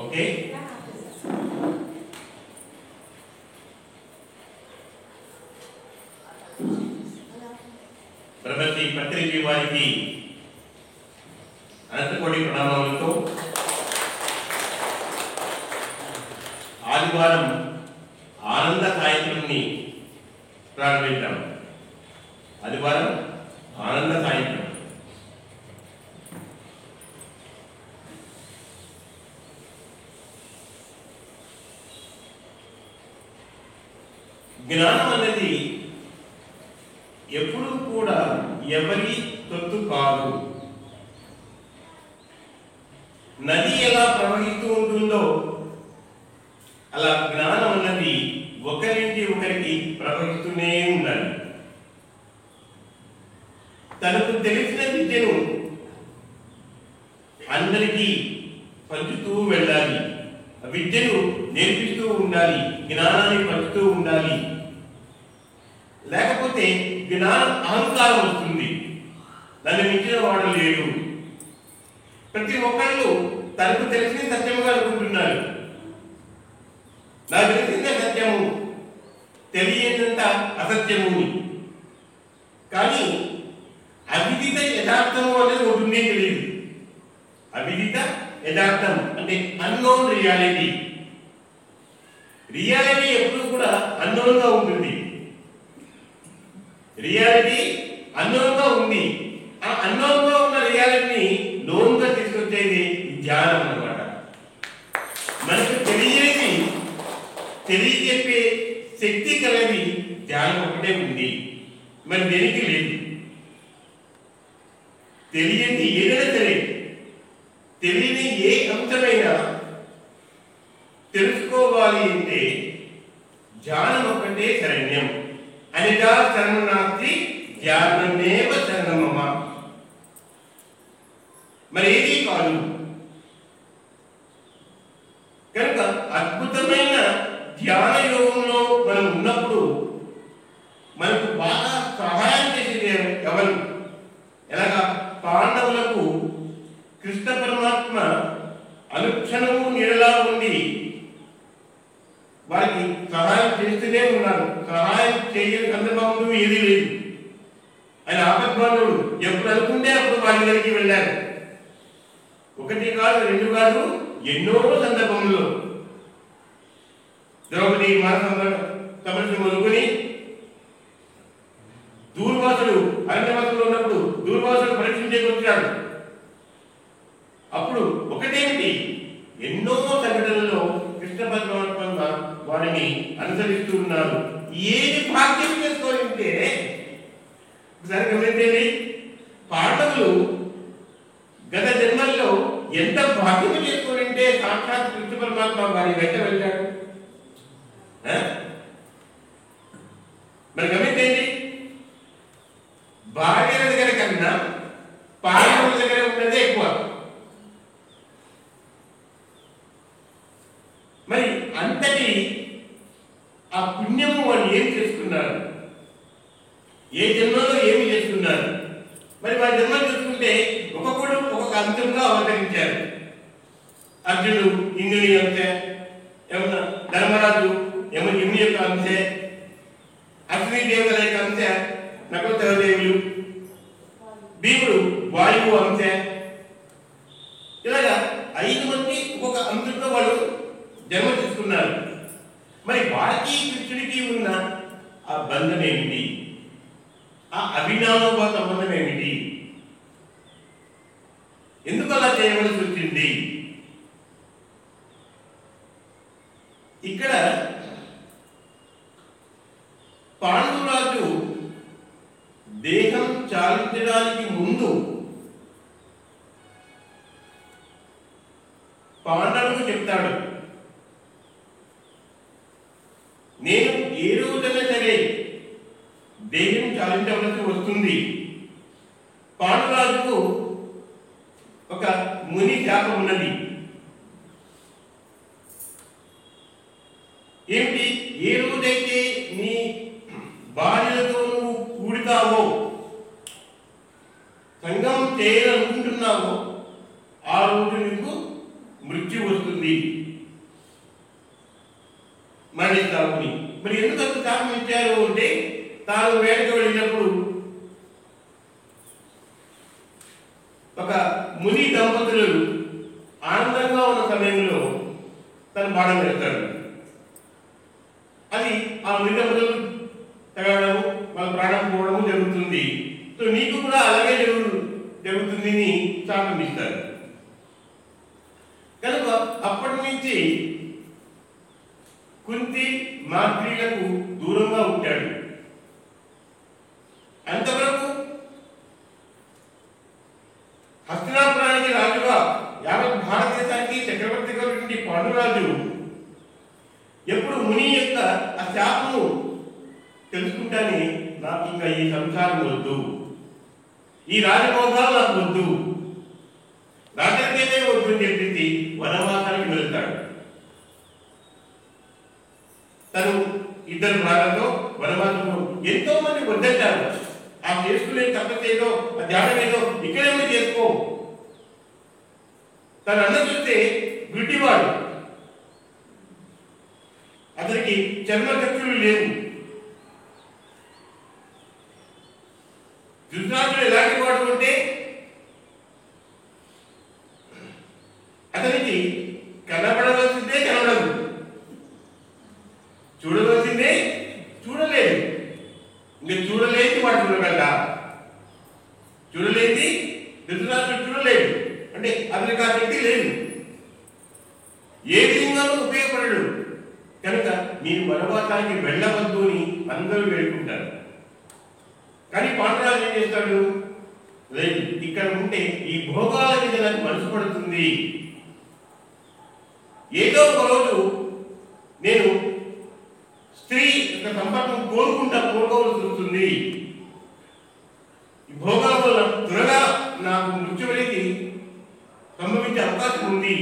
Okay. ప్రగతి పత్రిక వారికి అనంతకోటి ప్రణామాలతో ఆదివారం ఆనంద సాయంత్రాన్ని ప్రారంభించాం. ఆదివారం ఆనంద సాయంత్రం. జ్ఞానం అనేది ఎప్పుడూ కూడా ఎవరి తొత్తు కాదు. నది ఎలా ప్రవహిస్తూ ఉంటుందో అలా జ్ఞానం అన్నది ఒకరింటి ఒకరికి ప్రవహిస్తూనే ఉండాలి. తనకు తెలిసిన విద్యను అందరికీ పంచుతూ వెళ్ళాలి. విద్యను నేర్పిస్తూ ఉండాలి, జ్ఞానాన్ని పంచుతూ ఉండాలి. లేకపోతే జ్ఞానం అహంకారం వస్తుంది. నన్ను మించిన వాడు లేడు. ప్రతి ఒక్కళ్ళు తనకు తెలిసిన సత్యముగా అనుకుంటున్నారు. నాకు తెలిసిందే సత్యము, తెలియనంత అసత్యము. కానీ అవిదిత యథార్థము అనేది ఒకటి తెలియదు. అవిదిత యథార్థం అంటే అన్నోన్ రియాలిటీ. రియాలిటీ ఎప్పుడు కూడా అన్నోన్ గా ఉంటుంది. రియాలిటీ అన్నోన్ గా ఉంది. ఆ అన్నోన్ గా ఉన్న రియాలిటీని నోన్ గా తీసుకొచ్చేది ధ్యానం అన్నమాట. మనకు తెలియని తెలియజెప్పే శక్తి కలిగి ధ్యానం ఒకటే ఉంది, మరి దేనికి లేదు. తెలియని ఏదైనా సరే, తెలియని ఏ అంశమైనా తెలుసుకోవాలి అంటే ధ్యానం ఒకటే శరణ్యం. అనిదా శరణం నాస్తి ధ్యానమేవ శరణమమ. మరి ఏది కాదు. కనుక అద్భుతమైన ధ్యాన యోగంలో మనం ఉన్నప్పుడు మనకు బాగా సహాయం చేసేది ఎవరు? ఎలాగా? పాండవులకు కృష్ణ పరమాత్మ అనుక్షణము నీడలా ఉండి వారికి సహాయం చేస్తూనే ఉన్నారు. సహాయం చేయని సందర్భంలో ఏది లేదు. ఆయన ఆపద్బాంధవుడు. ఎప్పుడు అనుకుంటే అప్పుడు వారి దగ్గరికి వెళ్ళారు. ఒకటి కాదు, రెండు కాదు, ఎన్నో సందర్భంలో ద్రౌపది సమస్య మొదలుకొని దూర్వాసుడు అరణ్యవాసంలో ఉన్నప్పుడు దూర్వాసుడు పరీక్షించేకి వచ్చాడు. అప్పుడు ఒకటేమిటి, ఎన్నో సంఘటనల్లో కృష్ణ పరమాత్మ వారిని అనుసరిస్తూ ఉన్నారు. ఏది భాగ్యం చేసుకోవాలంటే ఒకసారి గమనించండి. పాండవులు గత జన్మల్లో ఎంత భాగ్యం చేసుకోవాలంటే సాక్షాత్ కృష్ణ పరమాత్మ వారి వెంట వెళ్ళాడు. మరి గమనించండి, భార్యల దగ్గర కన్నా పాండవుల దగ్గర ఉన్నదే ఎక్కువ. మరి అంతటి ఆ పుణ్యము వాళ్ళు ఏం చేసుకున్నారు, ఏ జన్మలో ఏమి చేసుకున్నారు? మరి వారి జన్మలు చూసుకుంటే ఒక్కొక్కడు ఒక్కొక్క అంశంగా అవతరించారు. అర్జునుడు ఇంద్రుని అంశే, ఏమన్నా ధర్మరాజు యముని యొక్క అంశే, అశ్విని దేవతల యొక్క అంశే నకుల సహదేవులు, భీముడు వాయువు అంశే. ఇలాగా 5 మంది ఒక్కొక్క అంశంతో వాళ్ళు జన్మ తీసుకున్నారు. మరి వారికి కృష్ణుడికి ఉన్న ఆ బంధం ఏమిటి? ఆ అభినవ సంబంధం ఏమిటి? ఎందుకు అలా చేయవలసి వచ్చింది? ఇక్కడ పాండురాజు దేహం చాలించడానికి ముందు పాండవులకు చెప్తాడు, నేను ఏ రోజైనా సరే దేహం చాలించవలసి వస్తుంది. పాండురాజుకు ఒక ముని శాపం ఉన్నది. ఏమిటి? ఏ రోజైతే నీ భార్యలతో నువ్వు కూడుతావో, సంగం చేయాలనుకుంటున్నావో, ఆ రోజు నీకు మృత్యు వస్తుంది. ముని దంపతులు ఆనందంగా ఉన్న సమయంలో తన బాణం వేస్తాడు. అది ఆ ముని దంపతులు తగలడం, వాళ్ళ ప్రాణం పోవడము జరుగుతుంది. సో నీకు కూడా అలాగే జరుగుతుంది అని శాపం ఇస్తారు. కనుక అప్పటి నుంచి కుంతి మాద్రీలకు దూరంగా ఉంటాడు. అంతవరకు హస్తినాపురానికి రాజుగా, యావత్ భారతదేశానికి చక్రవర్తిగా ఉన్నటువంటి పాండురాజు ఎప్పుడు ముని యొక్క ఆ శాపము తెలుసుకుంటానే నాకు ఇంకా ఈ సంసారం వద్దు, ఈ రాజభోగాలు నాకు వద్దు, రాజకీయమే వద్దు అని చెప్పేసి వనవాసానికి వెళ్తాడు. తను ఇద్దరు భార్యతో వనవాసంలో ఎంతో మంది వద్దంటారు. ఆ చేసుకునే తప్పేదో, ఆ ధ్యానం ఏదో ఇక్కడేమో చేసుకో. తను అన్న చూస్తే గుడ్డివాడు, అతనికి చర్మచక్షులు లేవు. ధృతరాష్ట్రుడు ఎలాంటి వాడు అంటే అతనికి కనబడవలసిందే కనబడదు, చూడవలసిందే చూడలేదు. ఇంకా చూడలేని వాడు చూడగలరా? చూడలేని ధృతరాష్ట్రుడు చూడలేదు అంటే అతనికి ఆ శక్తి లేదు, ఏ విధంగానూ ఉపయోగపడడు. కనుక మీరు వనవాసానికి వెళ్ళవద్దు అని అందరూ వేడుకుంటారు. కానీ పాండురాజు ఏం చేస్తాడు? లేదు, ఇక్కడ ఉంటే ఈ భోగాల మీద నాకు మనసు పడుతుంది, ఏదో ఒక రోజు నేను స్త్రీ యొక్క సంపర్కం కోరుకోవాల్సి వస్తుంది, ఈ భోగాల వల్ల త్వరగా నాకు మృత్యు అనేది సంభవించే అవకాశం ఉంది.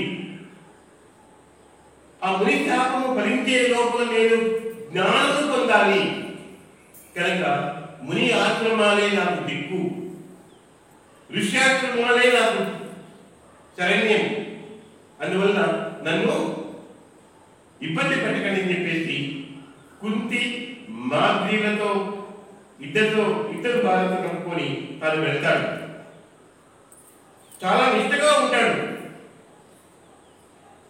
ఆ ముని శాపము ఫలించే లోపల నేను జ్ఞానము పొందాలి. కనుక ముని ఆశ్రమాలే నాకు దిక్కు, ఋష్యాశ్రమాలే నాకు శరణ్యం. అందువల్ల నన్ను ఇబ్బంది పెట్టకండి అని చెప్పేసి కుంతి మాద్రీలతో ఇద్దరు బాధతో కనుక్కొని తాను వెళ్తాడు. చాలా నిష్ఠగా ఉంటాడు.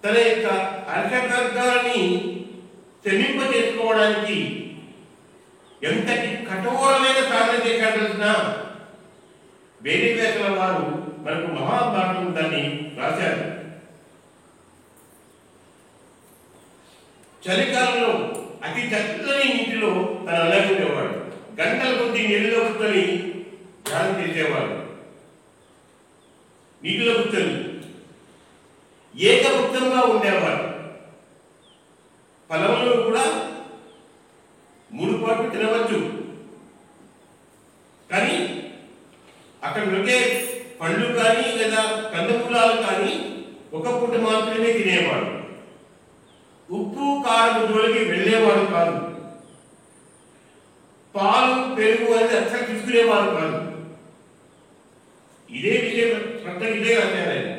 తన యొక్క అర్హతని శమింప చేసుకోవడానికి ఎంతటి కఠోరమైన సాధన చేశాడన్నా వేరే వేసల వారు మనకు మహాభారతం దాన్ని రాశారు. చలికాలంలో అతి చల్లని నీటిలో తను అలగుండేవాడు. గంటల కొద్ది నీళ్ళలో కూర్చొని ధ్యానం చేసేవాడు. నీటిలో కూర్చొని ఏకభుక్తంగా ఉండేవాడు. ఫలములు కూడా 3 పాటు తినవచ్చు, కానీ అక్కడ దొరికే పండ్లు కానీ లేదా కందమూలాలు కానీ ఒక పూట మాత్రమే తినేవాడు. ఉప్పు కారం జోలికి వెళ్ళేవాడు కాదు. పాలు పెరుగు అనేది అసలు తీసుకునేవాడు కాదు. ఇదే విషయం స్పష్టంగా ఇదే రాశారు.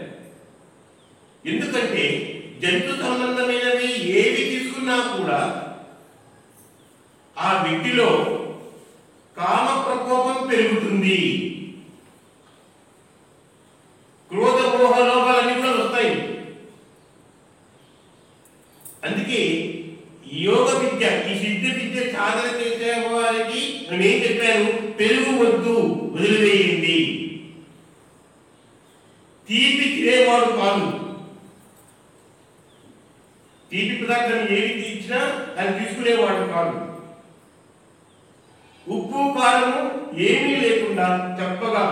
ఎందుకంటే జంతు సంబంధమైనవి ఏవి తీసుకున్నా కూడా ఆ వ్యక్తిలో కామ ప్రకోపం పెరుగుతుంది, క్రోధ మోహ లోపాలన్నీ కూడా వస్తాయి. అందుకే యోగ విద్య, ఈ సిద్ధ విద్య సాధన చేసే వారికి నేను ఏం చెప్పాను? పెరుగు వద్దు, వదిలివేయండి. తీపి తినేవాడు కాదు, తీపి పదార్థం ఏది ఇచ్చినా అది తీసుకునేవాడు కాదు. ఉప్పు కారము ఏమీ లేకుండా చప్పగా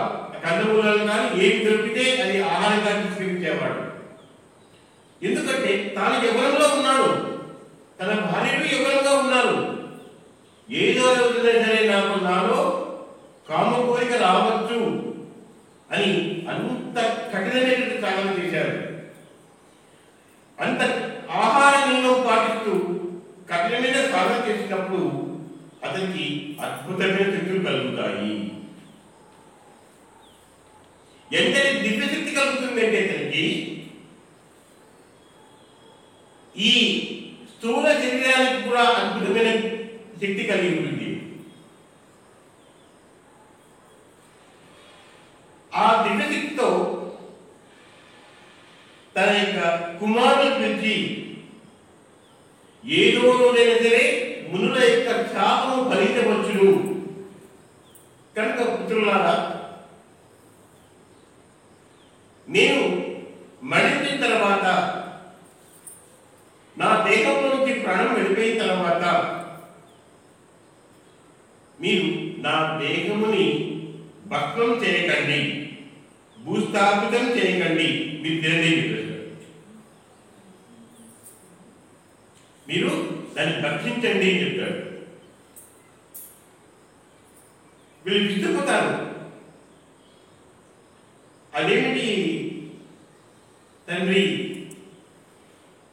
కందమూలాలు కానీ ఏమి దొరికితే అది ఆహారంగా తీసుకెళ్ళించేవాడు. ఎందుకంటే తాను ఎవరంలో ఉన్నాడు, తన భార్యలు ఎవరంగా ఉన్నారు. ఏదో రోజున సరే నాలో కామ కోరిక రావచ్చు అని అంత కఠినమైనటువంటి సాధన చేశారు. అంత ఆహార నియమం పాటిస్తూ కఠినమైన సాధన చేసినప్పుడు అతనికి అద్భుతమైన శక్తులు కలుగుతాయి. ఎంతటి దివ్యశక్తి కలుగుతుందంటే అతనికి ఈ స్థూల శరీరానికి కూడా అద్భుతమైన శక్తి కలిగి ఉంటుంది. ఆ దివ్యశక్తితో తన యొక్క కుమారులు పిలిచి ఏదో రోజైనా సరే మునుల యొక్క శాపము ఫలించవచ్చును కనుక పుత్రులారా, నేను మరణించిన తర్వాత నా దేహంలో నుంచి ప్రాణం వెళ్ళిపోయిన తర్వాత మీరు నా దేహముని భస్మం చేయకండి, భూస్థాపితం చేయకండి, మీరు తినదే చెప్పారు. మీరు దాన్ని భక్షించండి అని చెప్పారు. వీళ్ళు విస్తుపోతారు. అదేమిటి తండ్రి,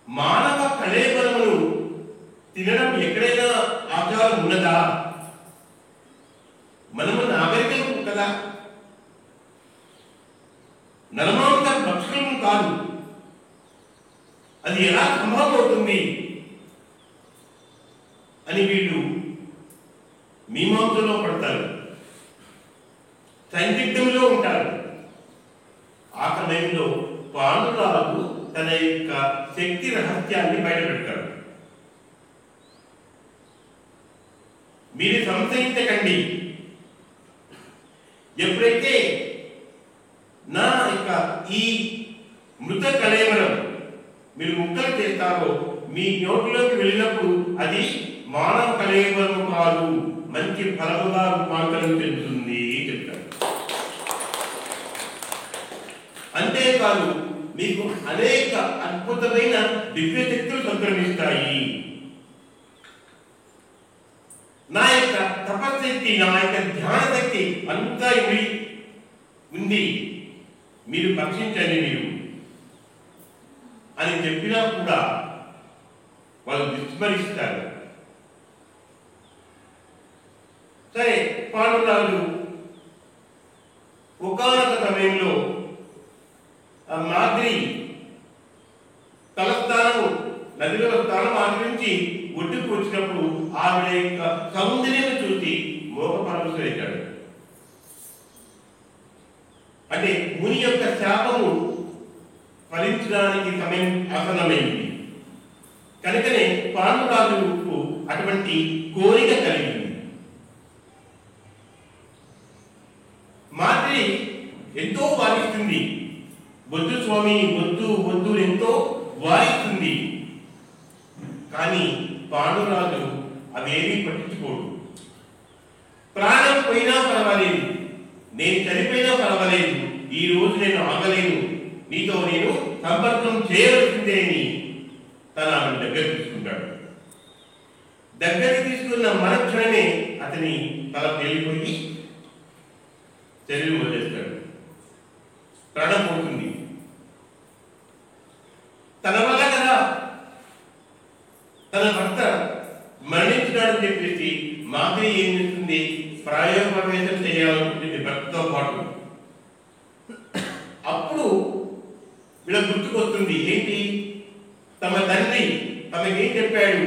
మానవ కళేబరమును తినడం ఎక్కడైనా ఆచారం ఉన్నదా? మనము నాగరికము కదా, నరమాంస భక్షణం కాదు. అది ఎలా సంభవం అవుతుంది అని వీళ్ళు మీమాంసలో పడతారు, సందిగ్ధంలో ఉంటారు. ఆ సమయంలో పాండురాజు తన యొక్క శక్తి రహస్యాన్ని బయటపెడతాడు. మీరు సంశయించకండి, ఎప్పుడైతే నా యొక్క ఈ మృత కళేవరం మీరు ముక్కలు చేస్తారో మీ నోటిలోకి వెళ్ళినప్పుడు అది మానవ కళేవరం కాదు, మంచి ఫలముగా రూపాంతరం చెందుతుంది చెప్తారు. అంతేకాదు మీకు అనేక అద్భుతమైన దివ్య శక్తులు సంక్రమిస్తాయి. నా యొక్క తపశక్తి, నా యొక్క ధ్యాన శక్తి అంతా ఉంది, మీరు భక్షించండి మీరు అని చెప్పినా కూడా వాళ్ళు విస్మరిస్తారు. సరే, పాండురాజు ఒకానొక సమయంలో ఆ మాద్రి తలస్థానము నదిలో స్థానం ఆచరించి ఒడ్డుకు వచ్చినప్పుడు ఆవిడ యొక్క సౌందర్యం చూసి మోహపరవశుడైతాడు. అంటే ముని యొక్క శాపము ఫలించడానికి సమయం ఆసన్నమైంది కనుకనే పాండురాజుకు అటువంటి కోరిక కలిగింది. మాద్రి ఎంతో వారిస్తుంది, వద్దు స్వామి వద్దు వద్దు ఎంతో వారిస్తుంది. కానీ పాండురాజు అవేమీ పట్టించుకోడు. ప్రాణం పోయినా పర్వాలేదు, నేను చనిపోయినా పర్వాలేదు, ఈ రోజు నేను ఆగలేను, నీతో నేను సంపర్కం చేయవలసిందే అని తన ఆమెను దగ్గర తీసుకుంటాడు. దగ్గరికి తీసుకున్న మరుక్షణమే అతని తల పేలిపోయి శరీరం వదిలేస్తాడు, ప్రాణం పోతుంది. తన వల్ల కదా తన భర్త మరణించినాడని చెప్పేసి మాద్రి ఏం చేస్తుంది, ప్రాయోపవేశం చేయాలనుకుంటుంది భర్తతో పాటు. అప్పుడు వీళ్ళ గుర్తుకొస్తుంది ఏంటి, తమ తండ్రి తమకేం చెప్పాడు,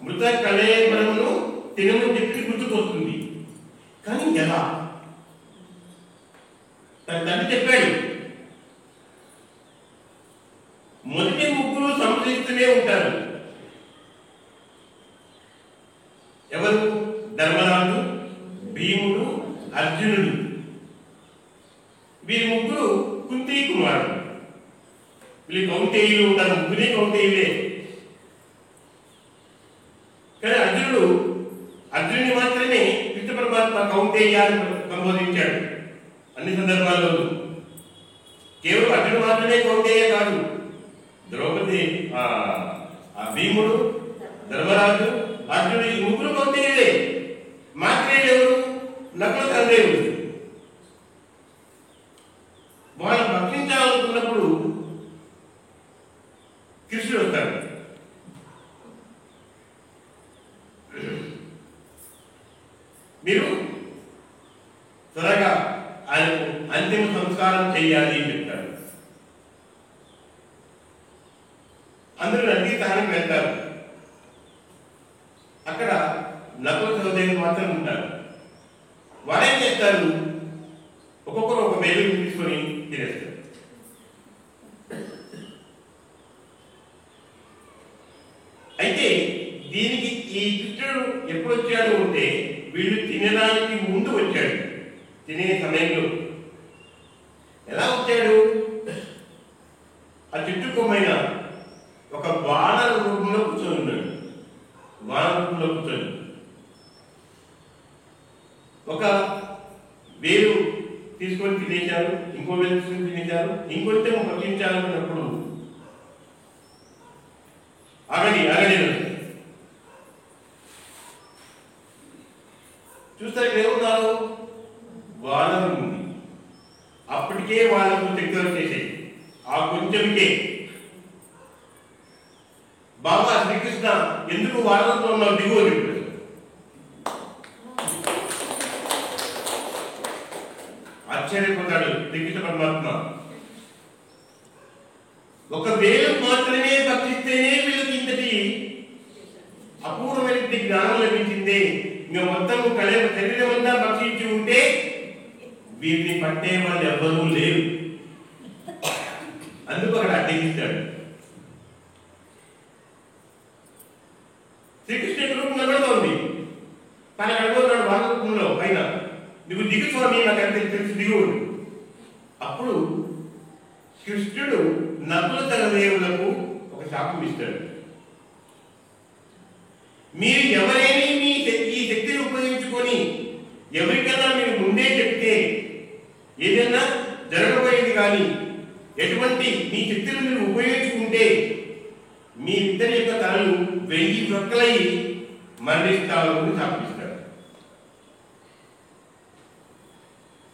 మృత కళేబరమును తినమని చెప్పి గుర్తుకొస్తుంది. కానీ ఎలా? తన తండ్రి చెప్పాడు. మొదటి ముగ్గురు సంశయిస్తూనే ఉంటారు. ఎవరు? ధర్మరాజు, భీముడు, అర్జునుడు. వీరి ముగ్గురు కుంతి కుమారుడు. వీళ్ళు కౌంటేయులు ఉంటారు, ముగ్గురే కౌంటేయులే. కానీ అర్జునుని మాత్రమే కృష్ణ పరమాత్మ కౌంటేయాన్ని సంబోధించాడు అన్ని సందర్భాల్లో. కేవలం అర్జునుడు మాత్రమే కౌంటేయ కాదు, ద్రౌపది, భీముడు, ధర్మరాజు, అర్జునుడు ఈ ముగ్గురు కౌంటేయులే. మాత్రేయుడు ఎవరు? నకుల సహదేవుడు. వాళ్ళు భక్షించాలనుకున్నప్పుడు కృష్ణుడు వస్తాడు. మీరు త్వరగా ఆయనకు అంతిమ సంస్కారం చేయాలి అని చెప్తాడు. అందరూ నదీ స్థానానికి వెళ్తారు. అక్కడ నకుల సహదేవుడు మాత్రం ఉంటారు. వారేం చేస్తారు, ఒక్కొక్కరు ఒక వేలు తీసుకొని తినేస్తారు. ఎప్పుడు వచ్చాడు అంటే వీళ్ళు తినడానికి ముందు వచ్చాడు. తినే సమయంలో ఎలా వచ్చాడు? ఆ చెట్టు కొమ్మైన ఒక వానర రూపంలో కూర్చొని ఉన్నాడు. వానర రూపంలో కూర్చొని ఒక వేరు తీసుకొని తినేశారు, ఇంకో వేరు తీసుకొని తినేశారు, ఇంకొంచెం భక్షించాలన్నప్పుడు ఆగడి చూస్తారు ఇక్కడ ఏమున్నారు? వానరం ఉంది. అప్పటికే వాళ్ళకు శక్తి వచ్చేసాయి. ఆ కొంచెంకే బాబా శ్రీకృష్ణ ఎందుకు వానరంతో ఉన్నావు దిగువ చెప్పాడు. ఆశ్చర్యపోతాడు శ్రీకృష్ణ పరమాత్మ. ఒక వేలు మాత్రమే భక్షిస్తేనే వీళ్ళకి ఇంతటి అపూర్వమైన జ్ఞానం లభించింది. ఇంకా మొత్తం శరీరం అంతా భక్షించి ఉంటే వీరిని పట్టే వాళ్ళు ఎవ్వరూ లేరు. అందుకు అక్కడ అడ్డగిస్తాడు. శ్రీకృష్ణుడి రూపం కనబడుతోంది. తన కనబడుతున్నాడు వాళ్ళ రూపంలో పైన. నువ్వు దిగు స్వామి, నాకు తెలిసి దిగుడు. అప్పుడు కృష్ణుడు నకుల సహదేవులకు ఒక శాపం ఇస్తాడు. మీరు ఎవరైనా ఈ శక్తిని ఉపయోగించుకొని ఎవరికైనా మీరు ముందే చెప్తే ఏదైనా జరగబోయేది కానీ ఎటువంటి మీ శక్తులు మీరు ఉపయోగించుకుంటే మీ ఇద్దరి యొక్క తలలు 1000 రొక్కలై మరణిస్తారు అని శాపిస్తాడు.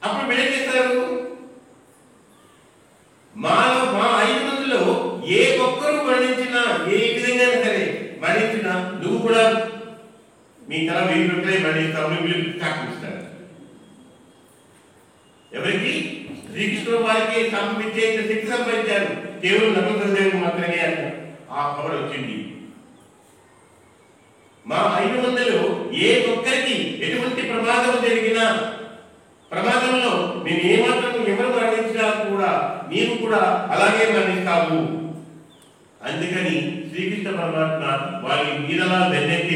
అప్పుడు వీళ్ళేం చేస్తారు? మా 5 మందిలో ఏ ఒక్కరు మరణించినా, ఏ విధంగా సరే మరణించినా నువ్వు కూడా మీ తల 1000 రొక్కలై మరణిస్తావు వీళ్ళు శాపిస్తాడు. ఎవరికి? శ్రీకృష్ణుడు వారికి సంపించే శక్తి సంపాదించారు. కేవలం నకుల సహదేవుడు మాత్రమే ఆ పవర్ వచ్చింది. మా 5 మందిలో ఏ ఒక్కరికి ఎటువంటి ప్రమాదం జరిగినా, ప్రమాదంలో మేము ఏమాత్రం ఎవరు మరణించినా కూడా నీవు కూడా అలాగే మరణిస్తావు. అందుకని శ్రీకృష్ణ పరమాత్మ వారి మీదలా వెన్నెత్తి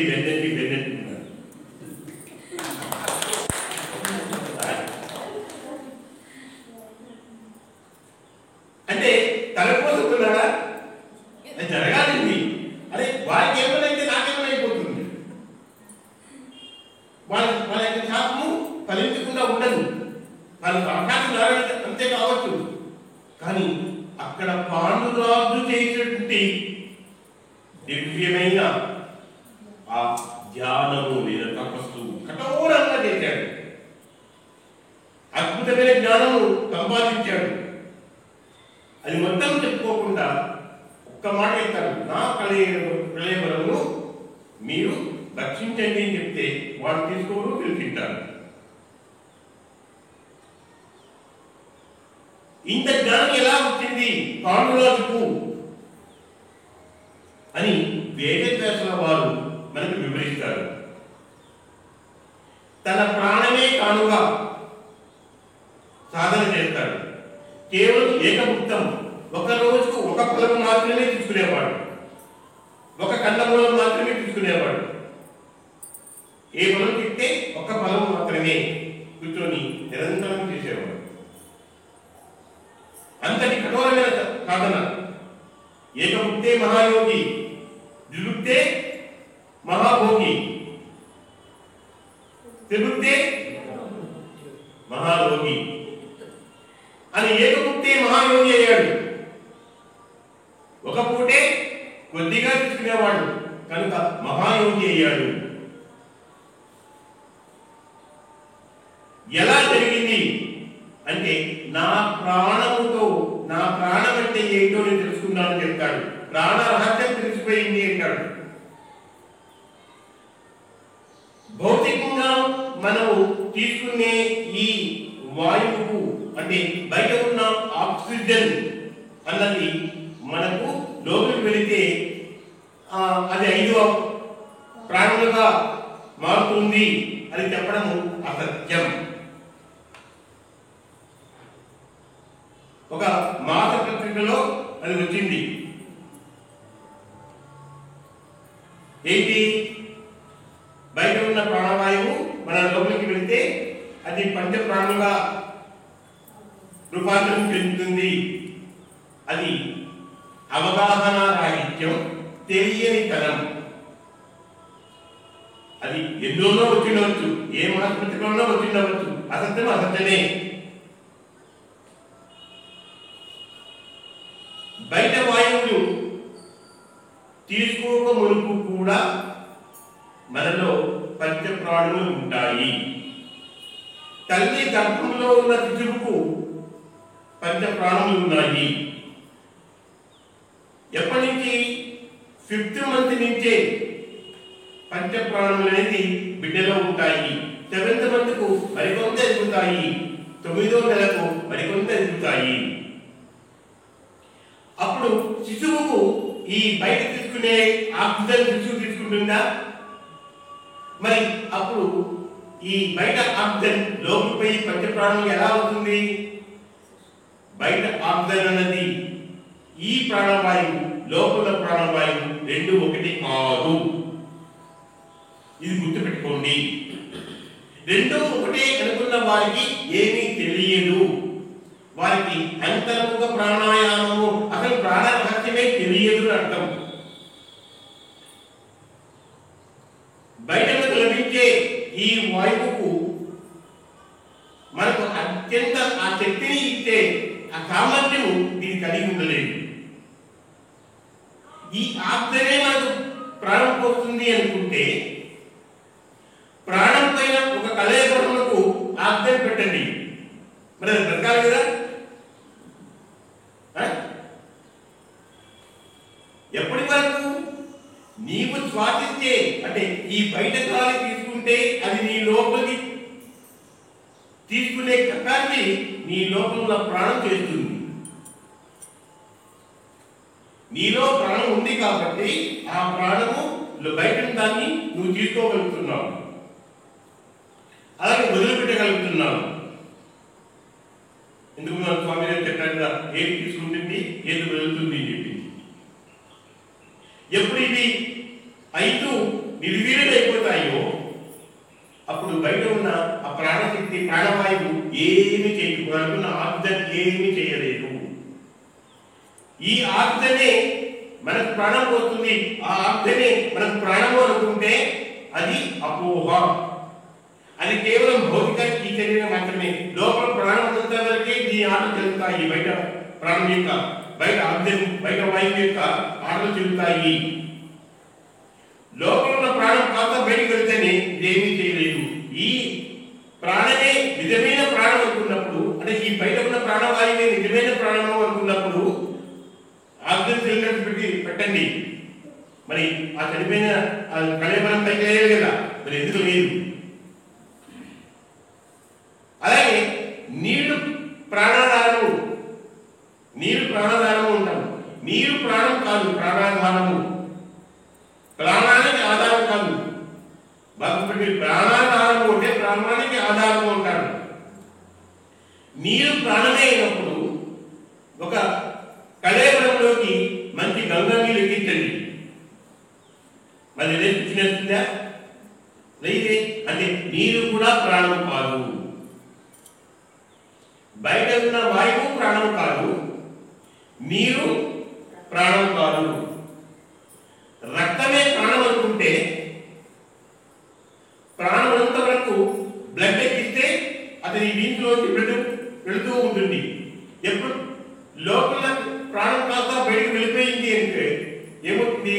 అంటే తలపోతున్నాడా? అది జరగాలింది. అరే వారికి ఏమైనా నాకేమైనా అయిపోతుంది. వాళ్ళ యొక్క శాపము ఫలించకుండా ఉండదు. వాళ్ళకి అవకాశం అంతే కావచ్చు. కానీ అక్కడ పాండురాజు చేసినటువంటి దివ్యమైన ఆ ధ్యానము లేదా తపస్సు కఠోరంగా చేశాడు. అద్భుతమైన జ్ఞానము సంపాదించాడు. అది మొత్తం చెప్పుకోకుండా ఒక్క మాట చెప్తారు, నా కళేబరమును మీరు రక్షించండి అని చెప్తే వాళ్ళు తీసుకోరు, వీళ్ళు తింటారు. ఇంత జ్ఞానం ఎలా వచ్చింది పాండురాజుకు అని వేదవ్యాసుల వారు మనకు వివరిస్తారు. తన ప్రాణమే కానుగా సాధన చేస్తాడు. కేవలం ఏకముక్తం, ఒక రోజుకు ఒక ఫలం మాత్రమే తీసుకునేవాడు, ఒక కందమూలం మాత్రమే తీసుకునేవాడు. ఏ ఫలం తింటే ఒక ఫలం మాత్రమే కూర్చొని నిరంతరం చేసేవాడు. అంతటి కఠోరమైన సాధన. ఏకముక్తే మహాయోగి, ద్విముక్తే మహాభోగి, త్రిముక్తే మహాయోగి అని ఏకముక్తే మహాయోగి అయ్యాడు. ఒక పూటే కొద్దిగా తీసుకునేవాడు కనుక మహాయోగి అయ్యాడు. ఎలా జరిగింది అంటే నా ప్రాణముతో, నా ప్రాణం అంటే ఏంటో నేను తెలుసుకున్నానని చెప్తాడు. ప్రాణ రహస్యం తెలిసిపోయింది అంటాడు. భౌతికంగా మనము తీసుకునే ఈ వాయువుకు అంటే బయట ఉన్న ఆక్సిజన్ అన్నది మనకు లోపలికి వెళితే అది 5వ ప్రాణులుగా మారుతుంది అని చెప్పడము అసత్యం. ఒక మాస పత్రికలో అది వచ్చింది. ఏంటి? బయట ఉన్న ప్రాణవాయువు మన లోపలికి వెళ్తే అది పంచప్రాణులుగా రూపాంతరం చెందుతుంది. అది అవగాహన రాహిత్యం, తెలియని తనం. అది ఎందులోనో వచ్చిండవచ్చు, ఏ మనస్మృతిలోనో వచ్చిండవచ్చు, అసత్యం అసత్యమే. బయట వాయువులు తీసుకోక మునుపు కూడా మనలో పంచప్రాణులు ఉంటాయి. తల్లి గర్భంలో ఉన్న శిశువుకు పంచప్రాణులు ఉన్నాయి. ఎప్పటి నుంచి? 5th మంత్ నుంచే పంచప్రాణులు అనేది బిడ్డలో ఉంటాయి. 7th మంత్కు మరికొంత ఎదుగుతాయి, 9వ నెలకు మరికొంత ఎదుగుతాయి. అప్పుడు శిశువుకు ఈ బయట తీసుకునే ఆక్సిజన్ శిశువు తీసుకుంటుందా? మరి అప్పుడు ఈ బయట ఆక్సిజన్ లోపలిపై పంచప్రాణులు ఎలా అవుతుంది? బయట ఆక్సిజన్ అన్నది ఈ ప్రాణవాయువు, లోపల ప్రాణవాయువు రెండు ఒకటి కాదు. ఇది గుర్తుపెట్టుకోండి. రెండు ఒకటే అనుకున్న వారికి ఏమీ తెలియదు. వారికి అంతర్ముఖ ప్రాణాయామము, అసలు ప్రాణ రహస్యమే తెలియదు అర్థం. బయట లభించే ఈ వాయువుకు మనకు అత్యంత ఆ శక్తిని ఇచ్చే ఆ సామర్థ్యము దీన్ని కలిగి ఉండలేదు. ఈ ఆక్సిజనే మనకు ప్రాణం పోస్తుంది అనుకుంటే, ప్రాణం పైన ఒక కలయబరులకు ఆక్సిజన్ పెట్టండి, మరి అది బ్రతకాలి కదా. ఎప్పటి వరకు? నీవు శ్వాసిస్తే, అంటే ఈ బయట గాలి తీసుకుంటే అది నీ లోపలికి తీసుకునే కెపాసిటీ నీ లోపల ప్రాణం చేస్తుంది. నీలో ప్రాణం ఉంది కాబట్టి ఆ ప్రాణము బయట దాన్ని నువ్వు తీసుకోగలుగుతున్నావు, అలాగే వదిలిపెట్టగలుగుతున్నావు. ఎందుకు మన స్వామి గారు చెప్పినట్టుగా ఏది తీసుకుంటుంది, ఏది వదులుతుంది అని చెప్పి. ఎప్పుడు ఇవి 5 నిర్వీర్యమైపోతాయో అప్పుడు బయట ఉన్న ఆ ప్రాణశక్తి, ప్రాణవాయువు ఏమి చేయకుండా ఆక్సిజన్ ఏమి చేయలేదు. ఈ ఆక్సిజనే మనకు ప్రాణం పోతుంది, ఆ ఆక్సిజనే మనకు ప్రాణము అనుకుంటే అది అపోహ. అది కేవలం భౌతిక ఈ శరీరం మాత్రమే. లోపల ప్రాణం ఉన్నంత వరకే ఈ ఆటలు చెల్లుతాయి. బయట ప్రాణం యొక్క, బయట ఆక్సిజన్, బయట వాయువు యొక్క ఆటలు చెల్లుతాయి. లోపల ఉన్న ప్రాణం కాస్త బయటకు వెళ్తేనే ఇదేమీ చేయలేదు. ఈ ప్రాణమే నిజమైన ప్రాణం అనుకున్నప్పుడు, అంటే ఈ బయట ఉన్న ప్రాణవాయువే నిజమైన ప్రాణము అనుకున్నప్పుడు ఆక్సిజన్ సిలిండర్స్ పెట్టండి. మరి ఆ చనిపోయిన కళేబరం పైకి లేదు కదా, మరి ఎందుకు లేదు? అలాగే నీళ్లు ప్రాణాధారము, నీరు ప్రాణాధారము ఉంటాము. నీరు ప్రాణం కాదు, ప్రాణాధారము. ప్రాణానికి ఆధారం కాదు. బాగుపడి ప్రాణాధారము అంటే ప్రాణానికి ఆధారము ఉంటారు. నీరు ప్రాణమే అయినప్పుడు ఒక కళేబరంలోకి మంచి గంగా నీళ్ళు ఎక్కించండి, మరి రేపు చిన్నస్తుందా? అయితే అంటే నీరు కూడా ప్రాణం కాదు. బయట ఉన్న వాయువు ప్రాణం కాదు, నీరు ప్రాణం కాదు. రక్తమే ప్రాణం అనుకుంటే ప్రాణం అంత వరకు బ్లడ్ ఎక్కిస్తే అతని వీటిలోకి బ్లడ్ వెళుతూ ఉంటుంది. ఎప్పుడు లోపల ప్రాణం కాస్త బయటకు వెళ్ళిపోయింది అంటే ఏమవుతుంది?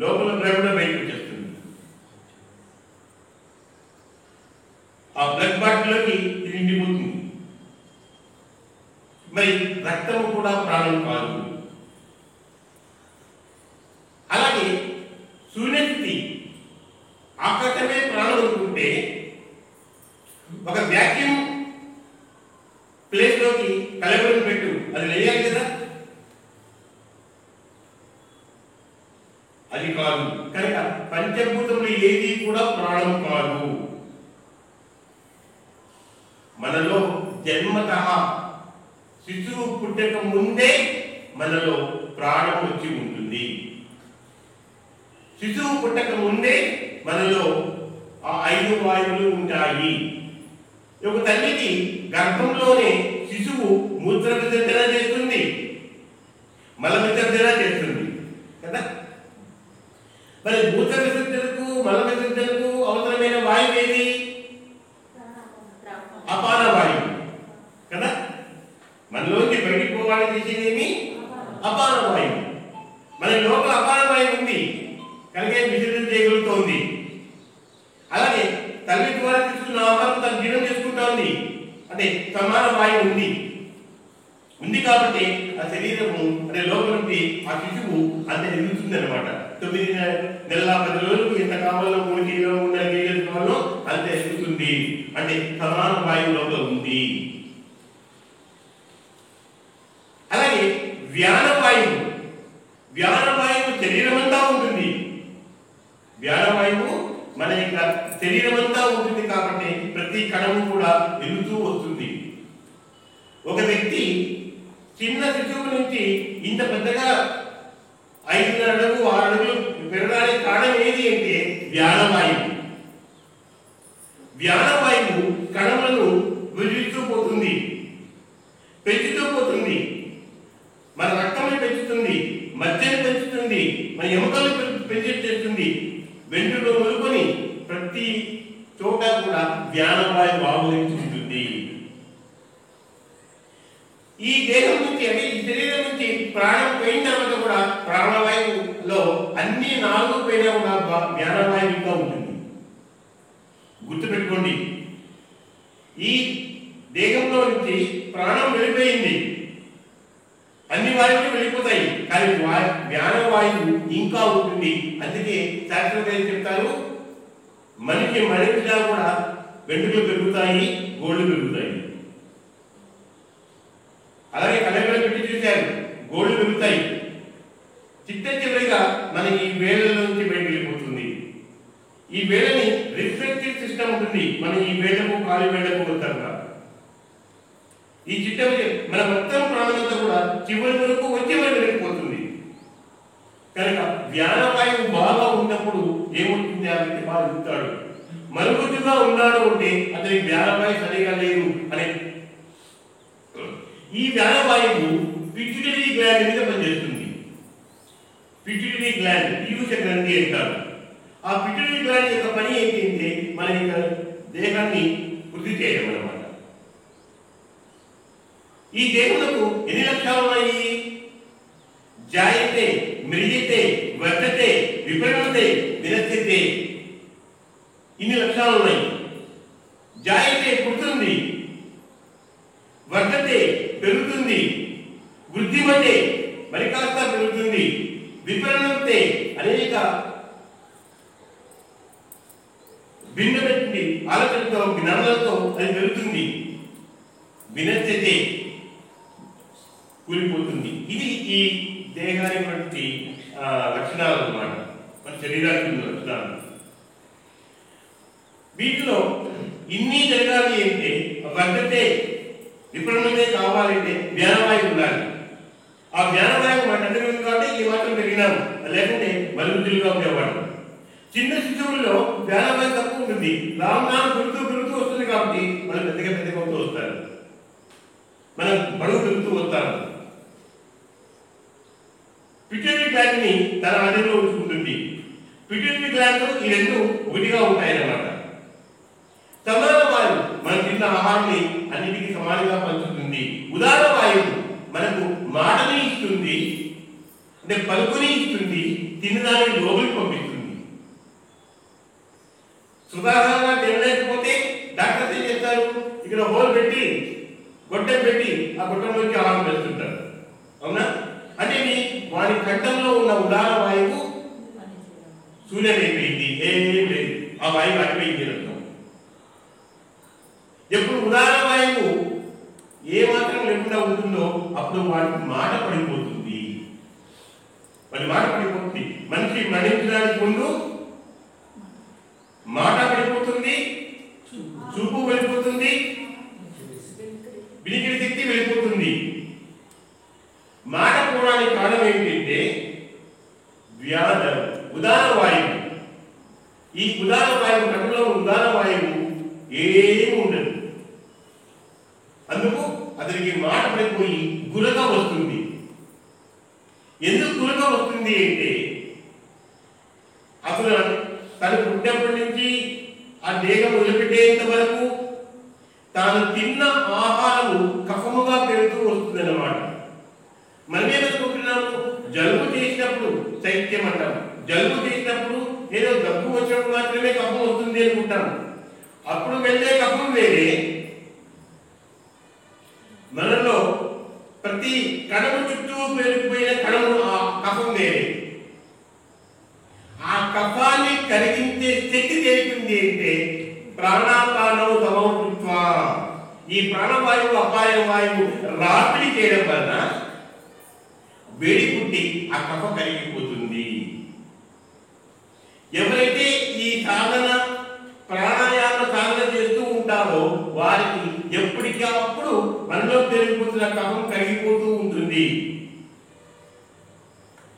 లోపల బ్లడ్ కూడా బయటకు వచ్చేస్తుంది. ఆ బ్లడ్ బాటిల్లోకి ఇది నిండిపోతుంది. మరి రక్తము కూడా ప్రాణం కాదు. అలాగే శూన్యస్థితి, ఆకాశమే ప్రాణం అనుకుంటే ఒక వ్యాక్యూమ్ ప్లేస్ లోకి కలబరం పెట్టు, అది లేయాలి కదా, అది కాదు. కనుక పంచభూతములు ఏది కూడా ప్రాణం కాదు. మనలో జన్మతః శిశువు పుట్టక ముందే మనలో ప్రాణం వచ్చి ఉంటుంది. శిశువు పుట్టక ముందే మనలో ఆ 5 వాయువులు ఉంటాయి. ఒక తల్లికి గర్భంలోనే శిశువు మూత్ర విసర్జన చేస్తుంది, మల విసర్జన చేస్తుంది కదా. మరి మూత్ర విసర్జనకు మల విసర్జనకు అవసరమైన వాయువు ఏది? అపాన వాయువు కదా. మనలోంచి బయటికి పోవాలని చేసేదేమి? అపాన వాయువు. మన లోపల అపాన వాయువు ఉంది కనుక విసర్జన చేయగలుగుతోంది. అలాగే తల్లి ద్వారా తీసుకున్న ఆహారం తను జీర్ణం చేసుకుంటా ఉంది అంటే సమాన వాయువు ఉంది కాబట్టి ఆ శరీరము అంటే లోపల నుండి ఆ శిశువు అంత ఎదుగుతుంది అనమాట. 9 నెలల 10 రోజులకు ఎంత కావాలో 3 కిలో 3 కేజీలు కావాలో అంత ఎదుగుతుంది అంటే సమాన వాయువు లోపల ఉంది. అలాగే వ్యానవాయువు శరీరం అంతా ఉంటుంది. వ్యానవాయువు మన యొక్క శరీరం అంతా ఉంటుంది కాబట్టి ప్రతి కణము కూడా వెలుగుతూ వస్తుంది. ఒక వ్యక్తి చిన్న శిశువు నుంచి ఇంత పెద్దగా 5 అడుగులు 6 అడుగులు పెరగడానికి కారణం ఏది అంటే వ్యానవాయువు. వ్యానవాయువు కణములను విభజిస్తూ పోతుంది, పెంచుతూ పోతుంది. మన రక్తాన్ని పెంచుతుంది, మధ్యని పెంచుతుంది, మన ఎముకలను పెంచేస్తుంది. వెంట్రుకలు మొదలుకొని ప్రతి చోట కూడా వ్యానవాయువు ఆవరించుకుంటుంది. ఈ దేహం నుంచి అంటే ఈ శరీరం నుంచి ప్రాణం పోయిన తర్వాత కూడా ప్రాణవాయువులో అన్ని 4 పైన కూడా వ్యానవాయువు ఇంకా ఉంటుంది. గుర్తుపెట్టుకోండి, ఈ దేహంలో నుంచి ప్రాణం వెళ్ళిపోయింది, అన్ని వాయువులు వెళ్ళిపోతాయి కానీ వ్యానవాయువు ఇంకా ఉంటుంది. అందుకే శాస్త్రవేత్తలు చెప్తారు మనిషి మరణించినా కూడా వెంట్రుకలు పెరుగుతాయి, గోళ్ళు పెరుగుతాయి. అలాగే కళ్ళలో పెట్టి చూశారు, గోళ్ళు పెరుగుతాయి. చివరిగా మనకి ఈ వేళ్ళ నుంచి బయటకు వెళ్ళిపోతుంది. ఈ వేళ్ళని రిఫ్లెక్టివ్ సిస్టమ్ ఉంటుంది. మనం ఈ వేళ్ళకు కాలు వేళ్ళకు వస్తాం. ఈ మన మొత్తం ప్రాణంతా కూడా చివరి వరకు వచ్చే వరకు వెళ్ళిపోతుంది. కనుక వ్యానవాయువు బాగా ఉన్నప్పుడు ఏమవుతుంది? ఆ వ్యక్తి బాగా ఉంటాడు. మరుగుజ్జుగా ఉన్నాడు అంటే అతనికి వ్యానవాయువు సరిగా లేదు అనే. ఈ వ్యానవాయువు పిట్యూటరీ గ్లాండ్ మీద పనిచేస్తుంది. పిట్యూటరీ గ్లాండ్ పీయూష గ్రంథి అంటారు. ఆ పిట్యూటరీ గ్లాండ్ యొక్క పని ఏంటంటే మన యొక్క దేహాన్ని వృద్ధి చేయడం అన్నమాట. ఈ దేహములకు ఎన్ని లక్షణాలు ఉన్నాయి? జాయతే, మ్రియతే, వర్ధతే, విపరిణతే, వినశ్యతే. ఇన్ని లక్షణాలు ఉన్నాయి. జాయతే పుడుతుంది, వర్ధతే పెరుగుతుంది, వృద్ధిమతే మరి కాస్త పెరుగుతుంది, విపరిణతే అనేక భిన్నమైనటువంటి ఆలోచనతో జ్ఞానాలతో అది పెరుగుతుంది, వినశ్యతే కూలిపోతుంది. ఇది ఈ దేహానికి వంటి లక్షణాలు అన్నమాట, మన శరీరానికి ఉన్న లక్షణాలు. వీటిలో ఇన్ని జరగాలి అంటే వర్ధతే విపరీతమే కావాలంటే వ్యానవాయువు ఉండాలి. ఆ వ్యానవాయువు మన తండ్రి ఉంది కాబట్టి ఈ మాత్రం పెరిగినాము, లేకుంటే మరుగుజ్జులుగా ఉండేవాడు. చిన్న శిశువుల్లో వ్యానవాయువు తక్కువ ఉంటుంది. రామనామం పెరుగుతూ వస్తుంది కాబట్టి మనం పెద్దగా అవుతూ వస్తారు, మనం బరువు పెరుగుతూ వస్తారు. పిట్యూటరీ గ్లాండ్ ని తన ఆధీనంలో ఉంచుకుంటుంది. పిట్యూటరీ గ్లాండ్ ఈ రెండు ఒకటిగా ఉంటాయన్నమాట. సమాన వాయువు మనం తిన్న ఆహారాన్ని అన్నిటికీ సమానంగా పంచుతుంది. ఉదార వాయువు మనకు మాటని ఇస్తుంది, అంటే పలుకుని ఇస్తుంది, తినదాన్ని లోపలికి పంపిస్తుంది. సుధారణంగా తినలేకపోతే డాక్టర్స్ ఏం చేస్తారు? ఇక్కడ హోల్ పెట్టి గొట్టం పెట్టి ఆ గొట్టంలోకి ఆహారం వేస్తుంటారు. అవునా? అంటే వాడి కంఠంలో ఉన్న ఉదార వాయువు శూన్యమైపోయింది, ఏం లేదు, ఆ వాయువు అడిపోయింది అర్థం. ఎప్పుడు ఉదార వాయువు ఏ మాత్రం లేకుండా ఉంటుందో అప్పుడు వాడికి మాట పడిపోతుంది. మనిషి మరణించడానికి ముందు మాట పడిపోతుంది, చూపు వెళ్ళిపోతుంది, వినికిడి శక్తి వెళ్ళిపోతుంది. మాట పోవడానికి కారణం ఏంటంటే ఉదార వాయువు. ఈ ఉదాన వాయువు కడుపులో ఉదాన వాయువు ఏమీ ఉండదు. అందుకు అతనికి మాట పడిపోయి గురక వస్తుంది. ఎందుకు గురక వస్తుంది అంటే అసలు తను పుట్టినప్పటి నుంచి ఆ దేహం వదిలిపెట్టేంత వరకు తాను తిన్న ఆహారము కఫముగా పెరుగుతూ వస్తుంది అన్నమాట. మనమేమనుకుంటున్నాము, జలుబు చేసినప్పుడు శైత్యం అంటాం, జలుబు చేసినప్పుడు ఏదో దగ్గు వచ్చినప్పుడు మాత్రమే కఫం వస్తుంది అనుకుంటాము. అప్పుడు వెళ్ళే కఫం వేరే, మనలో ప్రతి కణము చుట్టూ పెరిగిపోయిన కణము ఆ కఫం వేరే. ఆ కఫాన్ని కరిగించే శక్తి తెలిపింది అంటే ప్రాణాపానం సమౌత్వ, ఈ ప్రాణవాయువు అపాయ వాయువు రాపిడి చేయడం వలన వేడి పుట్టి ఆ కఫ కరిగిపోతుంది. ఎవరైతే ఈ సాధన ప్రాణాయామ సాధన చేస్తూ ఉంటారో వారికి ఎప్పటికీ అప్పుడు మనలో పెరిగిపోతున్న కఫం కరిగిపోతూ ఉంటుంది.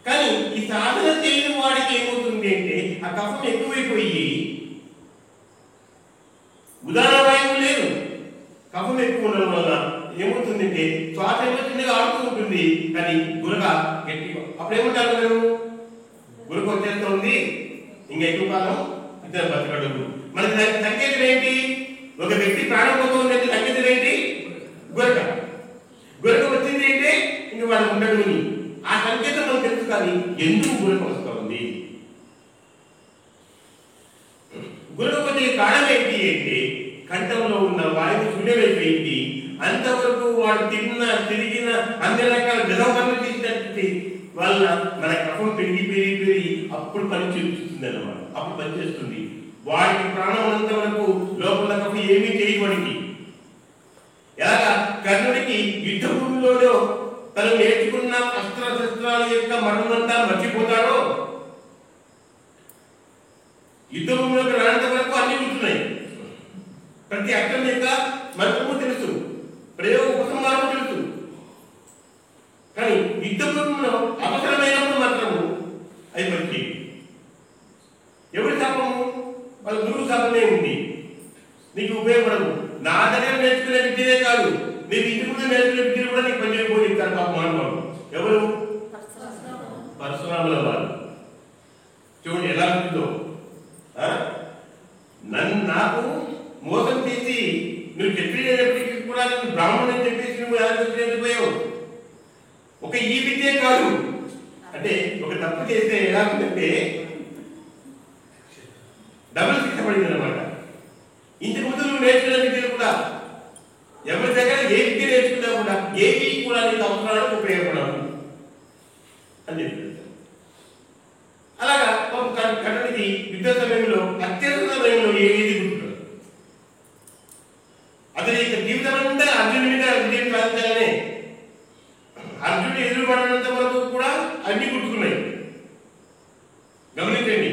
కానీ ఈ సాధన చేయని వాడికి ఏమవుతుంది అంటే ఆ కఫం ఎక్కువైపోయి ఉదాన వాయువు లేదు, కఫం ఎక్కువ ఉండడం వల్ల ఏమవుతుందంటే శ్వాస ఏమో చిన్నగా ఆడుతూ ఉంటుంది, కానీ గురక గట్టిగా. అప్పుడు ఏమంటారు మీరు, గురక వచ్చేస్తుంది ఇంకా ఎక్కువ కాలం ఇద్దరు బతకడు. మనకి సంకేతం ఏంటి, ఒక వ్యక్తి ప్రాణం పోతుంది అంటే సంకేతం ఏంటి, గురక. గురక వచ్చింది అంటే ఇంక వాడు ఉండడు అని ఆ సంకేతం మనకు తెలుసు. కానీ ఎందుకు గురక వస్తుంది, గురక వచ్చే కారణం ఏంటి అంటే కంఠంలో ఉన్న వాయువు శూన్యమైపోయింది. అంతవరకు వాడు తిరిగిన అన్ని రకాల విధవలు చేసినట్టు వల్ల మన కఫం పెరిగి అప్పుడు పని చేస్తుంది అన్నమాట. అప్పుడు పనిచేస్తుంది. వాడికి ప్రాణం ఉన్నంత వరకు లోపల కఫం ఏమీ చేయబడికి. ఎలాగా కర్ణుడికి యుద్ధ భూమిలో తను నేర్చుకున్న అస్త్రశస్త్రాల యొక్క మరణంతా మర్చిపోతాడో, యుద్ధ భూమిలోకి రానంత వరకు అన్ని ఉంటున్నాయి. ప్రతి అక్షరం యొక్క మంత్రము తెలుసు, ప్రయోగ ఉపసంహారము తెలుసు. కానీ యుద్ధ భూమిలో అవసరమైనప్పుడు మాత్రము అది పనికి. ఎవరి శాపము, వాళ్ళ గురువు శాపమే ఉంది, నీకు ఉపయోగపడదు. నా దగ్గర నేర్చుకునే విద్యనే కాదు, నీకు ఇంటి ముందు నేర్చుకునే విద్యను కూడా నీకు పనిచేయకపోయి ఇస్తారు పాప మానవాడు. ఎవరు, పరశురాముల వారు. చూడండి ఎలా ఉంటుందో. నాకు మోసం చేసి నువ్వు చెప్పినప్పటికీ కూడా నువ్వు బ్రాహ్మణుడు అని చెప్పేసి నువ్వు ఎలా చెప్పిపోయావు. ఒక ఈ విద్యే కాదు అంటే ఒక తప్పు చేస్తే ఎలా ఉందంటే డబుల్ శిక్ష పడింది అనమాట. ఇంతకు ముందు నువ్వు నేర్చుకున్న విద్యలు కూడా ఎవరి దగ్గర ఏ విద్య నేర్చుకున్నా కూడా ఏవి కూడా నీకు అవసరాలకు ఉపయోగపడవు అని చెప్పారు. అలాగా కర్ణుడికి యుద్ధ సమయంలో అత్యంత సమయంలో ఏది గుర్తురాదు. అతని జీవితం అంతా అర్జునుడి మీద విజయం సాధించాలనే. అర్జునుడు ఎదురుపడినంత వరకు కూడా అన్ని గుర్తుకున్నాయి. గమనించండి,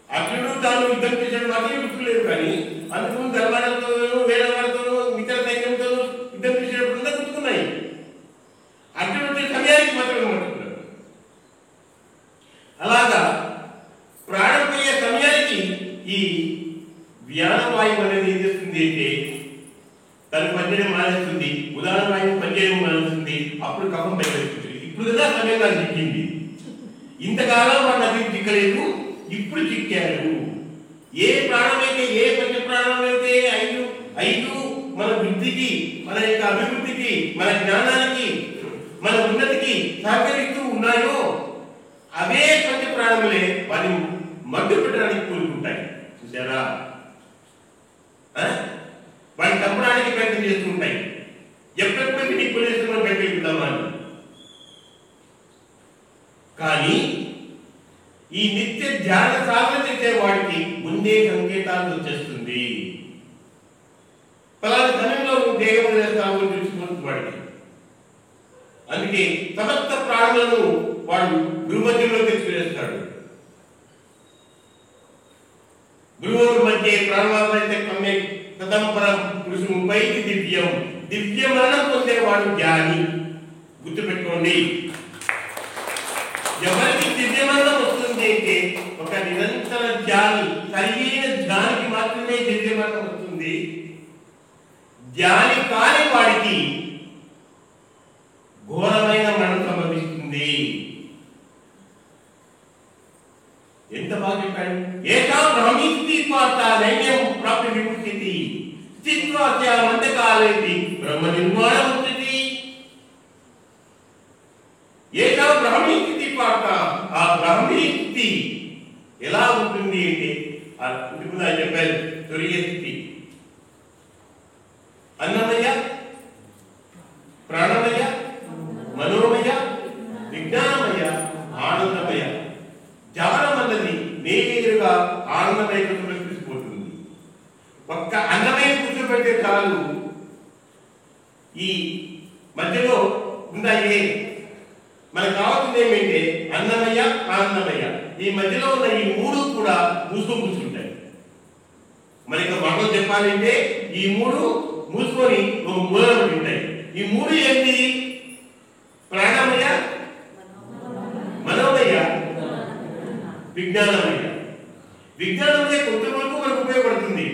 అర్జునుడు తాను యుద్ధం చేసిన మాత్రమే గుర్తులేదు, కానీ అందుకు ధర్మాలతోనూ వేదవాళ్ళతోనూ ఇతర సైన్యంతోనూ యుద్ధం చేసినప్పుడు గుర్తుకున్నాయి. అర్జునుడు వచ్చే సమయానికి మాత్రమే గుర్తుకున్నాడు. అలాగా ప్రాణం పోయే సమయానికి ఈ వ్యానవాయువు అనేది ఏం చేస్తుంది అంటే తను పనిచేయడం మానేస్తుంది, ఉదాహరణ వాయువు పనిచేయడం మానేస్తుంది. అప్పుడు కఫం పైకి ఇప్పుడు కదా సమయం నాకు చిక్కింది. ఇంతకాలం వాడు నదికి చిక్కలేదు, ఇప్పుడు చిక్కాడు. ఏ ప్రాణమైతే, ఏ పంచ ప్రాణమైతే ఐదు మన వృద్ధికి, మన యొక్క అభివృద్ధికి, మన జ్ఞానానికి, మన ఉన్నతికి సహకరిస్తూ ఉన్నాయో అవే పంచ ప్రాణములే వారిని మడ్డు పెట్టడానికి కోరుకుంటాయి. చూసారా, వాడిని తప్పడానికి ప్రయత్నం చేస్తుంటాయి. ఎప్పుడెప్పుడు నీకు కొనేస్తున్నాం బయటకెళ్తామా అని. కానీ ఈ నిత్య ధ్యాన సాధన చేసే వాడికి ముందే సంకేతాలు వచ్చేస్తుంది. పలానా సమయంలో దేహం వదిలేస్తాము అని తెలుసుకుంటుంది వాడికి. అందుకే సమస్త ప్రాణులను వాడు గురుమధ్యంలో తెచ్చుకునేస్తాడు. గురువుల మధ్య ప్రాణాలైతే కమ్మే కదంపరం పురుషుడు పైకి దివ్యం. దివ్య మరణం పొందేవాడు జ్ఞాని. గుర్తుపెట్టుకోండి, ఎవరికి దివ్య మరణం వస్తుంది అంటే ఒక నిరంతర ధ్యాని, సరైన ధ్యానికి మాత్రమే దివ్యమరణం వస్తుంది. ధ్యాని కాని వాడికి ఘోరమైన మరణం సంభవిస్తుంది. ఎంత బాగా చెప్పాడు. ఏకా బ్రహ్మీతి పాత నైన్యం ప్రాప్తి విముక్తి స్థిత్వాస్య మంతకాలేతి బ్రహ్మ నిర్మాణం ఉంటుంది. ఏకా బ్రహ్మీతి పాత, ఆ బ్రహ్మీతి ఎలా ఉంటుంది అంటే ఇప్పుడు చెప్పారు తురియ స్థితి, అన్నమయ, ప్రాణమయ, మనోమయ, విజ్ఞానమయ, ఆనందమయ. ధ్యానం అన్నది నేరుగా ఆనందమయ తీసుకుపోతుంది. ఒక్క అన్నమయ కూర్చోబెట్టే చాలు. ఈ మధ్యలో ఉన్నాయే మనకు కావాల్సింది ఏమంటే అన్నమయ, ఆనందమయ. ఈ మధ్యలో ఉన్న ఈ మూడు కూడా మూసుకొని కూర్చుంటాయి. మనకి మాటలు చెప్పాలంటే ఈ మూడు మూసుకొని ఒక మూలలో ఉంటాయి. ఈ మూడు ఏంటి? ప్రాణమయ, మనోమయ, విజ్ఞానమయ. విజ్ఞానమయ కొంతవరకు మనకు ఉపయోగపడుతుంది.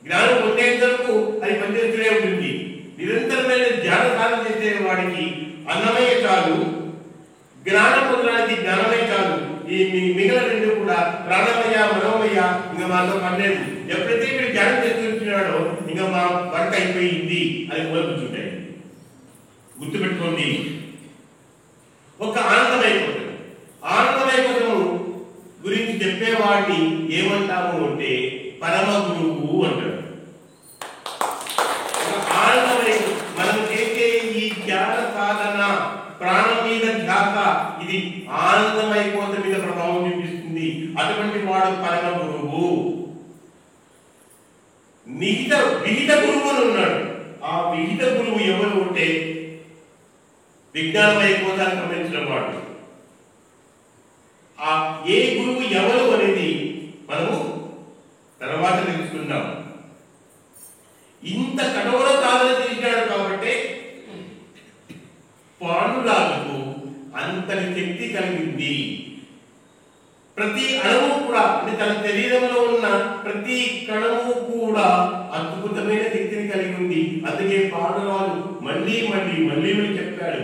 జ్ఞానం పొందేంత వరకు అది పనిచేస్తూనే ఉంటుంది. నిరంతరమైన ధ్యాన సాధన చేసే వాడికి అన్నమయ చాలు, జ్ఞానం పొందడానికి జ్ఞానమయ చాలు. ఈ మిగిలిన రెండు కూడా ప్రాణమయ, మనోమయ ఇంకా మాతో పడలేదు. ఎప్పుడైతే మీరు ధ్యానం చేస్తున్నాడో ఇంకా మా వర్క్ అయిపోయింది అని కూర్చుంటాయి. గుర్తుపెట్టుకోండి. ఒక ఆనందమైపోతుంది. ఆనందమైపోతము గురించి చెప్పేవాడిని ఏమంటాము అంటే పరమ గురువు అంటారు. ఆనందమై మనం చేసే ఈ ధ్యాన సాధన ప్రాణం మీద ధ్యాస ఇది ఆనందమైపోత మీద ప్రభావం చూపిస్తుంది. అటువంటి వాడు పరమ గురువు. విహిత గురువు అని ఉన్నాడు. ఆ విహిత గురువు ఎవరు ఉంటే విజ్ఞానమైపోతానికి సంబంధించిన వాడు. ఆ ఏ గురువు ఎవరు అనేది మనము తర్వాత తెలుసుకుందాం. ఇంత కఠోర సాధన చేశాడు కాబట్టి పాండురాజుకు అంతటి శక్తి కలిగింది. ప్రతి అణువు కూడా అంటే తన శరీరంలో ఉన్న ప్రతి కణము కూడా అద్భుతమైన శక్తిని కలిగి ఉంది. అందుకే పాండురాజు మళ్ళీ మళ్ళీ మళ్ళీ మళ్ళీ చెప్పాడు,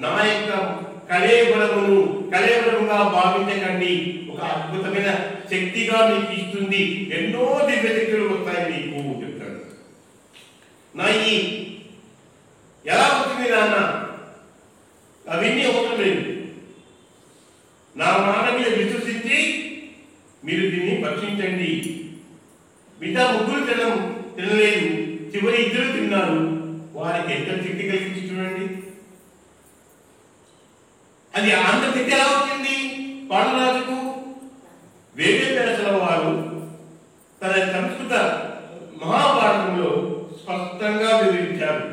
నా యొక్క కళేబరముగా భావించకండి, ఒక అద్భుతమైన శక్తిగా మీకు ఇస్తుంది, ఎన్నో దివ్య శక్తులు వస్తాయి మీకు చెప్తాడు. నా ఈ ఎలా వస్తుంది నాన్న, అవన్నీ అవసరం లేదు. నా మాట మీద విశ్వసించి మీరు దీన్ని భక్షించండి. మిగతా ముగ్గురు తినలేదు, చివరి ఇద్దరు తిన్నారు. వారికి ఎంత శక్తి కలిగించి చూడండి. అది అంత శక్తి ఎలా వచ్చింది పాండురాజుకు? వేదవ్యాసుల వారు తన సంస్కృత మహాభారతంలో స్పష్టంగా వివరించారు.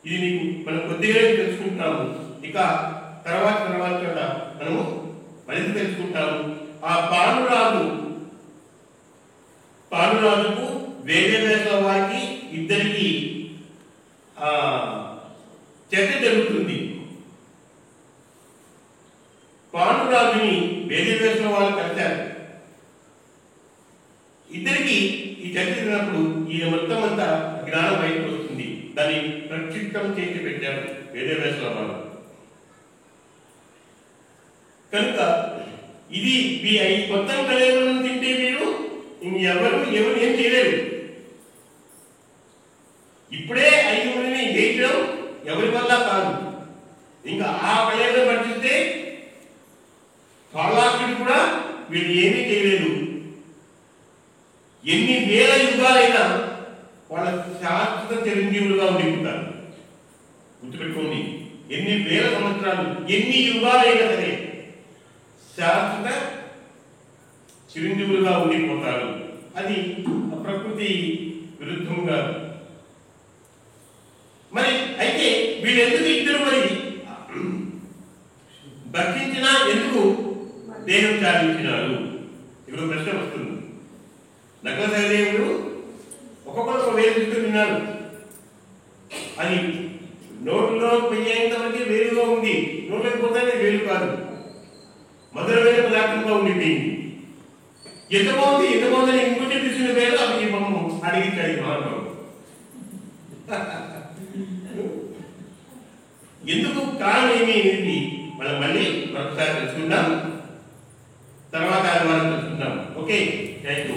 ఇది నీకు మనం కొద్దిగా తెలుసుకుంటున్నాము. ఇక తర్వాత మనము మరింత తెలుసుకుంటాము. ఆ పాండురాజుకు వేదవ్యాసుల వారికి ఇద్దరికి చర్చ జరుగుతుంది. పాండురాజుని వేదవ్యాసుల వారు కలిశారు. ఇద్దరికి ఈ చర్చ జరిగినప్పుడు ఈయన మొత్తం అంతా జ్ఞానం బయటకు వస్తుంది. దాన్ని ప్రక్షిప్తం చేసి పెట్టారు వేదవ్యాసుల వారు. కనుక ఇది మొత్తం కళేబరం తింటే మీరు ఎవరు ఏం చేయలేరు. ఇప్పుడే 5 మందిని వేయడం ఎవరి వల్ల కాదు. ఇంకా ఆ కళేబరం పట్టిస్తే కాళాసుడు కూడా వీళ్ళు ఏమీ చేయలేదు. ఎన్ని వేల యుగాలైనా వాళ్ళ శాశ్వత చిరంజీవులుగా ఉండిపోతారు. గుర్తుపెట్టుకోండి, ఎన్ని వేల సంవత్సరాలు ఎన్ని యుగాలైనా సరే శాశ్వత చిరంజీవులుగా ఉండిపోతారు. అది ప్రకృతి విరుద్ధంగా. మరి అయితే వీళ్ళెందుకు ఇద్దరు మరి భక్షించినా ఎందుకు దేహం చాలించినారు? ఇప్పుడు ప్రశ్న వస్తుంది. నకుల సహదేవుడు ఒక్కొక్కరు ఒక వేలు తీసుకున్నారు. అది నోట్లో పెయ్యేంత వరకు వేలుగా ఉంది. నోట్లోకి పోతే వేలు కాదు. మధురమైన పదార్థంగా ఉండిపోయింది. ఎంత బాగుందని ఇంకొంచెం తీసుకునే పేరు అవి మమ్మల్ని అడిగించాడు మహానుభావుడు. ఎందుకు కారణం ఏమి అనేది మనం మళ్ళీ మరొకసారి తెలుసుకుందాం, తర్వాత ఆదివారం తెలుసుకుందాం. Okay, thank you.